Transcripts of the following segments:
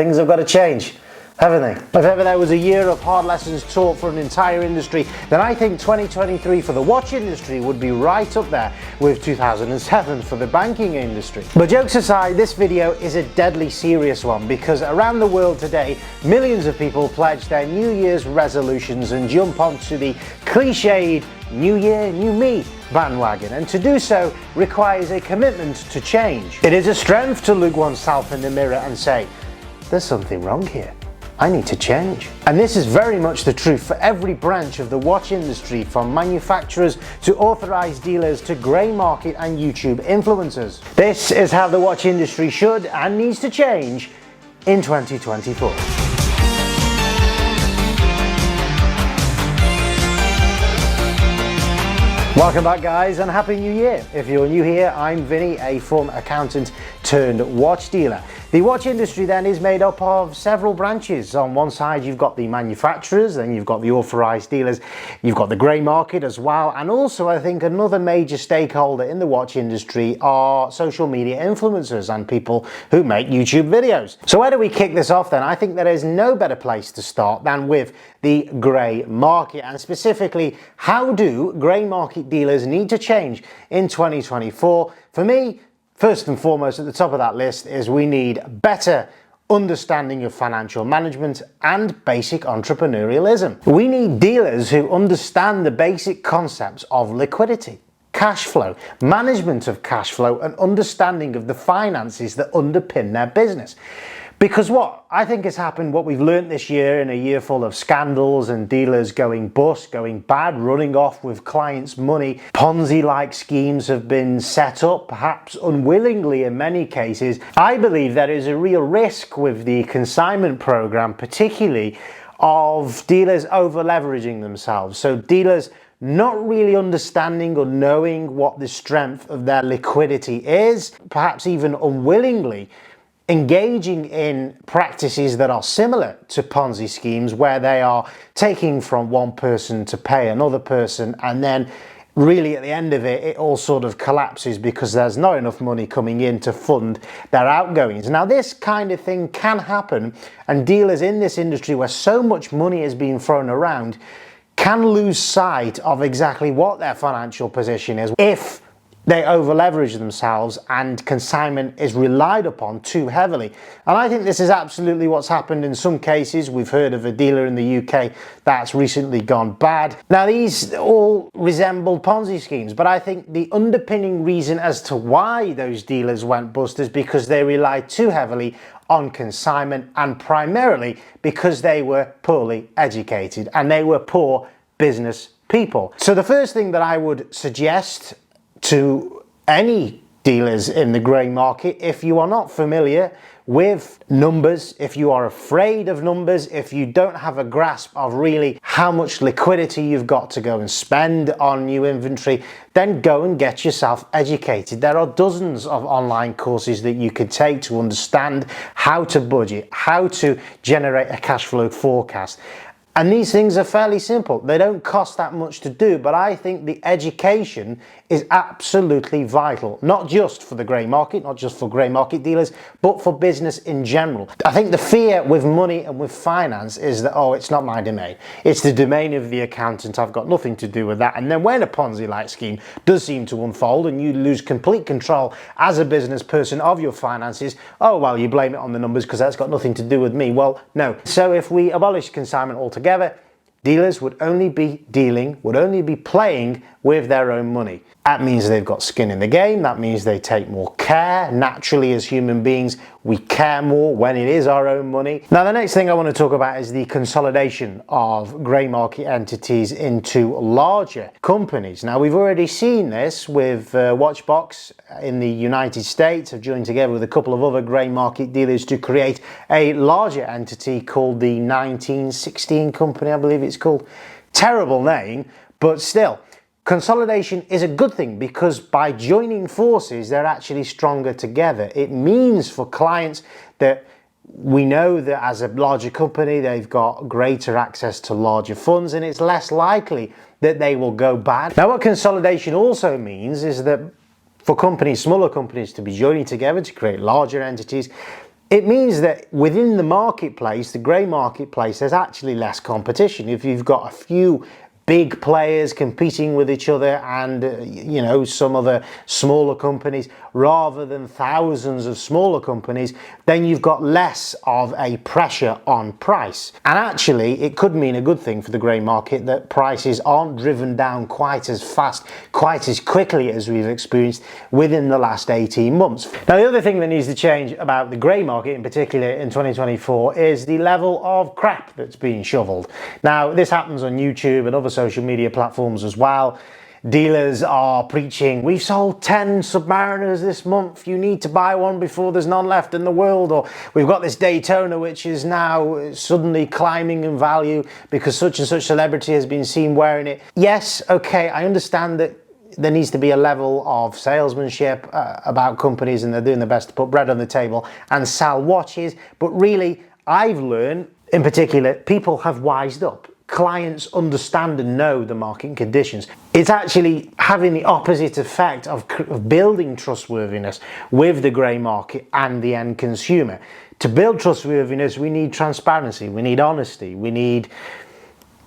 things have got to change, haven't they? If ever there was a year of hard lessons taught for an entire industry, then I think 2023 for the watch industry would be right up there with 2007 for the banking industry. But jokes aside, this video is a deadly serious one because around the world today, millions of people pledge their New Year's resolutions and jump onto the clichéd New Year, New Me bandwagon, and to do so requires a commitment to change. It is a strength to look oneself in the mirror and say, there's something wrong here. I need to change. And this is very much the truth for every branch of the watch industry, from manufacturers to authorized dealers to grey market and YouTube influencers. This is how the watch industry should and needs to change in 2024. Welcome back, guys, and Happy New Year. If you're new here, I'm Vinny, a former accountant turned watch dealer. The watch industry then is made up of several branches. On one side you've got the manufacturers, then you've got the authorized dealers, you've got the grey market as well, and also I think another major stakeholder in the watch industry are social media influencers and people who make YouTube videos. So where do we kick this off then? I think there is no better place to start than with the grey market, and specifically, how do grey market dealers need to change in 2024? For me, first and foremost at the top of that list is we need better understanding of financial management and basic entrepreneurialism. We need dealers who understand the basic concepts of liquidity, cash flow, management of cash flow, and understanding of the finances that underpin their business. Because what I think has happened, what we've learned this year in a year full of scandals and dealers going bust, going bad, running off with clients' money, Ponzi-like schemes have been set up, perhaps unwillingly in many cases. I believe there is a real risk with the consignment program, particularly of dealers over-leveraging themselves. So dealers not really understanding or knowing what the strength of their liquidity is, perhaps even unwillingly engaging in practices that are similar to Ponzi schemes, where they are taking from one person to pay another person, and then really at the end of it, it all sort of collapses because there's not enough money coming in to fund their outgoings. Now, this kind of thing can happen, and dealers in this industry where so much money is being thrown around can lose sight of exactly what their financial position is if they over-leverage themselves and consignment is relied upon too heavily. And I think this is absolutely what's happened in some cases. We've heard of a dealer in the UK that's recently gone bad. Now, these all resemble Ponzi schemes, but I think the underpinning reason as to why those dealers went bust is because they relied too heavily on consignment, and primarily because they were poorly educated and they were poor business people. So the first thing that I would suggest to any dealers in the grey market, if you are not familiar with numbers, if you are afraid of numbers, if you don't have a grasp of really how much liquidity you've got to go and spend on new inventory, then go and get yourself educated. There are dozens of online courses that you could take to understand how to budget, how to generate a cash flow forecast. And these things are fairly simple. They don't cost that much to do, but I think the education is absolutely vital, not just for the grey market, not just for grey market dealers, but for business in general. I think the fear with money and with finance is that, oh, it's not my domain. It's the domain of the accountant. I've got nothing to do with that. And then when a Ponzi-like scheme does seem to unfold and you lose complete control as a business person of your finances, oh, well, you blame it on the numbers because that's got nothing to do with me. Well, no. So if we abolish consignment altogether, dealers would only be playing with their own money. That means they've got skin in the game. That means they take more care. Naturally, as human beings, we care more when it is our own money. Now, the next thing I want to talk about is the consolidation of grey market entities into larger companies. Now, we've already seen this with Watchbox in the United States, have joined together with a couple of other grey market dealers to create a larger entity called the 1916 Company, I believe it's called. Terrible name, but still. Consolidation is a good thing because by joining forces, they're actually stronger together. It means for clients that we know that as a larger company, they've got greater access to larger funds, and it's less likely that they will go bad. Now, what consolidation also means is that for companies, smaller companies, to be joining together to create larger entities, it means that within the marketplace, the grey marketplace, there's actually less competition. If you've got a few big players competing with each other and you know, some other smaller companies, rather than thousands of smaller companies, then you've got less of a pressure on price. And actually it could mean a good thing for the grey market, that prices aren't driven down quite as fast, quite as quickly as we've experienced within the last 18 months. Now, the other thing that needs to change about the grey market in particular in 2024 is the level of crap that's being shoveled. Now, this happens on YouTube and other social media platforms as well. Dealers are preaching, we've sold 10 Submariners this month, you need to buy one before there's none left in the world, or we've got this Daytona which is now suddenly climbing in value because such and such celebrity has been seen wearing it. Yes, okay, I understand that there needs to be a level of salesmanship about companies, and they're doing their best to put bread on the table and sell watches, but really I've learned, in particular, people have wised up. Clients understand and know the market conditions. It's actually having the opposite effect of building trustworthiness with the grey market and the end consumer. To build trustworthiness, we need transparency, we need honesty, we need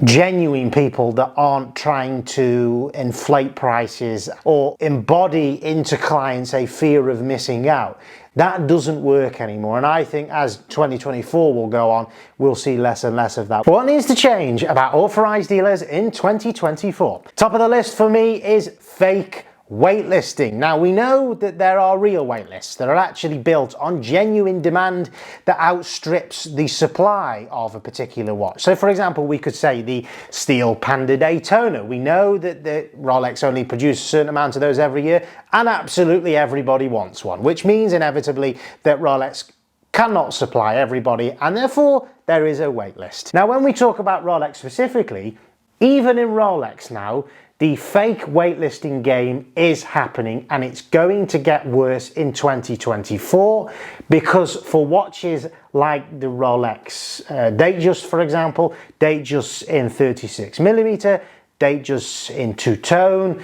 genuine people that aren't trying to inflate prices or embody into clients a fear of missing out. That doesn't work anymore, and I think as 2024 will go on, we'll see less and less of that. What needs to change about authorized dealers in 2024? Top of the list for me is fake waitlisting. Now, we know that there are real waitlists that are actually built on genuine demand that outstrips the supply of a particular watch. So for example, we could say the Steel Panda Daytona. We know that the Rolex only produces a certain amount of those every year, and absolutely everybody wants one, which means inevitably that Rolex cannot supply everybody, and therefore there is a waitlist. Now, when we talk about Rolex specifically, even in Rolex now, the fake waitlisting game is happening, and it's going to get worse in 2024 because for watches like the Rolex Datejust, for example, Datejust in 36mm, Datejust in two-tone,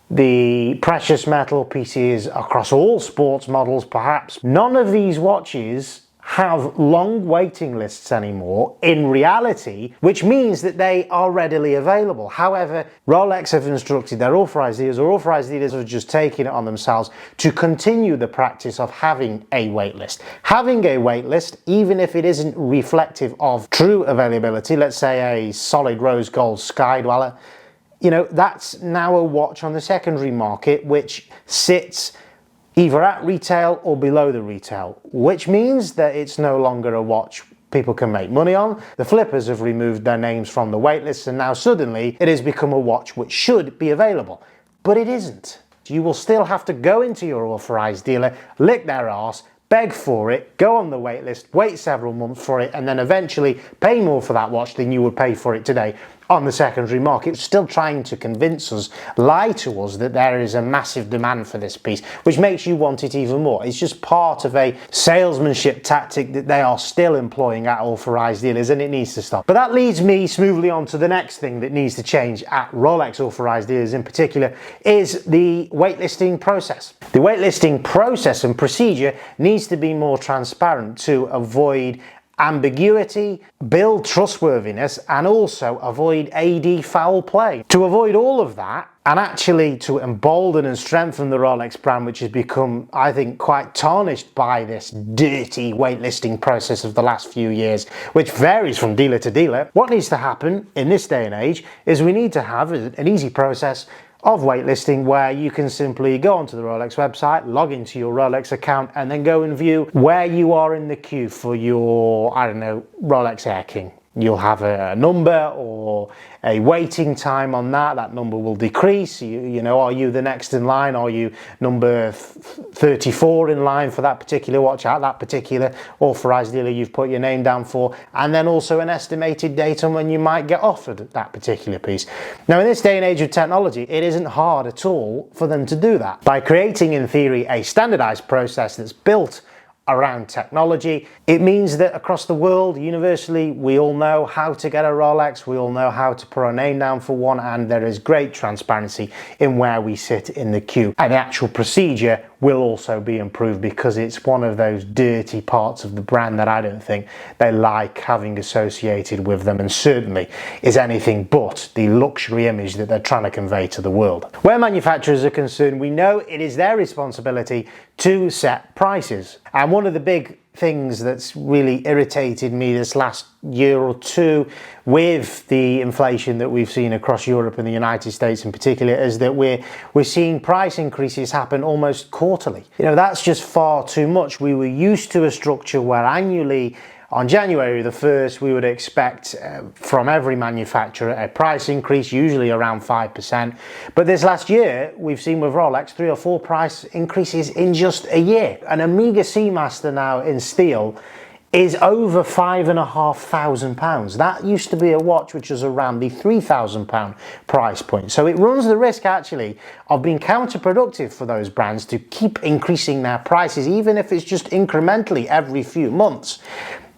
the precious metal pieces across all sports models perhaps, none of these watches have long waiting lists anymore in reality, which means that they are readily available. However, Rolex have instructed their authorized dealers, or authorized dealers have just taken it on themselves to continue the practice of having a wait list. Having a wait list, even if it isn't reflective of true availability, let's say a solid rose gold Sky Dweller, you know, that's now a watch on the secondary market which sits either at retail or below the retail, which means that it's no longer a watch people can make money on. The flippers have removed their names from the waitlist, and now suddenly it has become a watch which should be available, but it isn't. You will still have to go into your authorized dealer, lick their arse, beg for it, go on the waitlist, wait several months for it, and then eventually pay more for that watch than you would pay for it today on the secondary market, still trying to convince us, lie to us that there is a massive demand for this piece, which makes you want it even more. It's just part of a salesmanship tactic that they are still employing at authorized dealers, and it needs to stop. But that leads me smoothly on to the next thing that needs to change at Rolex authorized dealers in particular, is the waitlisting process. The waitlisting process and procedure needs to be more transparent to avoid ambiguity, build trustworthiness, and also avoid AD foul play. To avoid all of that, and actually to embolden and strengthen the Rolex brand, which has become, I think, quite tarnished by this dirty waitlisting process of the last few years, which varies from dealer to dealer, what needs to happen in this day and age is we need to have an easy process of waitlisting where you can simply go onto the Rolex website, log into your Rolex account, and then go and view where you are in the queue for your, I don't know, Rolex Air King. You'll have a number or a waiting time on that. That number will decrease. You know, are you the next in line? Are you number 34 in line for that particular watch at that particular authorized dealer you've put your name down for? And then also an estimated date on when you might get offered that particular piece. Now, in this day and age of technology, it isn't hard at all for them to do that. By creating, in theory, a standardized process that's built around technology, it means that across the world, universally, we all know how to get a Rolex, we all know how to put our name down for one, and there is great transparency in where we sit in the queue and the actual procedure will also be improved, because it's one of those dirty parts of the brand that I don't think they like having associated with them, and certainly is anything but the luxury image that they're trying to convey to the world. Where manufacturers are concerned, we know it is their responsibility to set prices. And one of the big things that's really irritated me this last year or two with the inflation that we've seen across Europe and the United States in particular is that we're seeing price increases happen almost quarterly. You know, that's just far too much. We were used to a structure where annually, on January the 1st, we would expect from every manufacturer a price increase, usually around 5%. But this last year, we've seen with Rolex 3 or 4 price increases in just a year. An Omega Seamaster now in steel is over £5,500. That used to be a watch which was around the £3,000 price point. So it runs the risk actually of being counterproductive for those brands to keep increasing their prices, even if it's just incrementally every few months.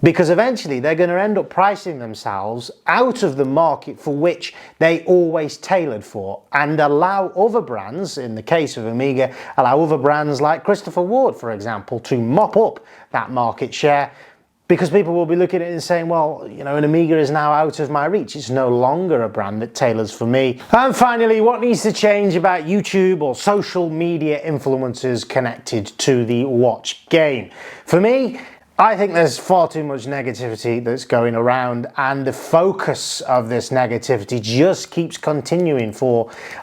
Because eventually they're going to end up pricing themselves out of the market for which they always tailored for, and allow other brands, in the case of Omega, allow other brands like Christopher Ward, for example, to mop up that market share, because people will be looking at it and saying, well, you know, an Omega is now out of my reach. It's no longer a brand that tailors for me. And finally, what needs to change about YouTube or social media influencers connected to the watch game? For me, I think there's far too much negativity that's going around, and the focus of this negativity just keeps continuing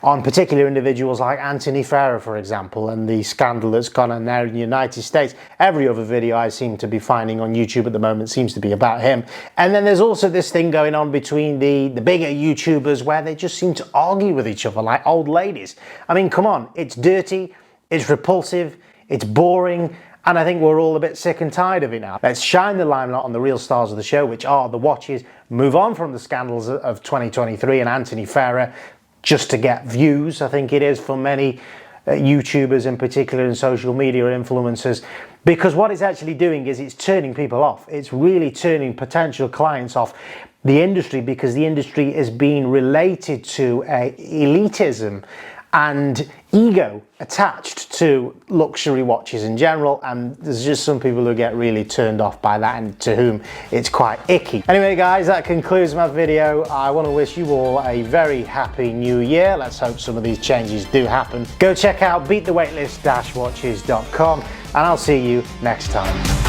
on particular individuals like Anthony Farah, for example, and the scandal that's gone on there in the United States. Every other video I seem to be finding on YouTube at the moment seems to be about him. And then there's also this thing going on between the bigger YouTubers where they just seem to argue with each other like old ladies. I mean, come on, it's dirty, it's repulsive, it's boring, and I think we're all a bit sick and tired of it now. Let's shine the limelight on the real stars of the show, which are the watches, move on from the scandals of 2023 and Anthony Farah, just to get views, I think it is, for many YouTubers in particular and social media influencers. Because what it's actually doing is it's turning people off. It's really turning potential clients off the industry, because the industry is being related to elitism and ego attached to luxury watches in general, and there's just some people who get really turned off by that and to whom it's quite icky. Anyway guys, that concludes my video. I want to wish you all a very happy new year. Let's hope some of these changes do happen. Go check out beatthewaitlist-watches.com, and I'll see you next time.